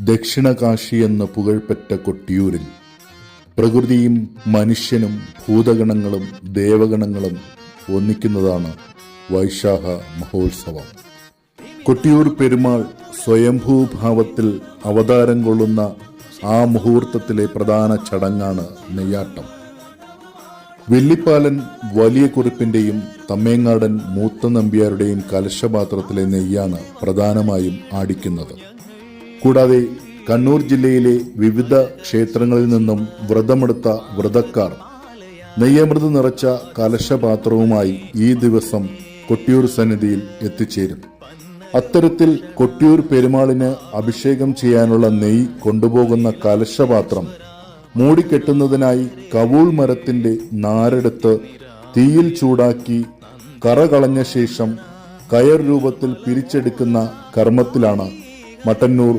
ദക്ഷിണകാശി എന്ന പുകഴ്പെറ്റ കൊട്ടിയൂരിൽ പ്രകൃതിയും മനുഷ്യനും ഭൂതഗണങ്ങളും ദേവഗണങ്ങളും ഒന്നിക്കുന്നതാണ് വൈശാഖ മഹോത്സവം. കൊട്ടിയൂർ പെരുമാൾ സ്വയംഭൂഭാവത്തിൽ അവതാരം കൊള്ളുന്ന ആ മുഹൂർത്തത്തിലെ പ്രധാന ചടങ്ങാണ് നെയ്യാട്ടം. വെള്ളിപ്പാലൻ വലിയ കുറിപ്പിന്റെയും തമ്മേങ്ങാടൻ മൂത്ത നമ്പ്യാരുടെയും കലശപാത്രത്തിലെ നെയ്യാണ് പ്രധാനമായും ആടിക്കുന്നത്. കൂടാതെ കണ്ണൂർ ജില്ലയിലെ വിവിധ ക്ഷേത്രങ്ങളിൽ നിന്നും വ്രതമെടുത്ത വ്രതക്കാർ നെയ്യമൃത് നിറച്ച കലശപാത്രവുമായി ഈ ദിവസം കൊട്ടിയൂർ സന്നിധിയിൽ എത്തിച്ചേരും. അത്തരത്തിൽ കൊട്ടിയൂർ പെരുമാളിന് അഭിഷേകം ചെയ്യാനുള്ള നെയ്യ് കൊണ്ടുപോകുന്ന കലശപാത്രം മൂടിക്കെട്ടുന്നതിനായി കവൂൾ മരത്തിന്റെ നാരെടുത്ത് തീയിൽ ചൂടാക്കി കറ കളഞ്ഞ ശേഷം കയർ രൂപത്തിൽ പിരിച്ചെടുക്കുന്ന കർമ്മത്തിലാണ് മട്ടന്നൂർ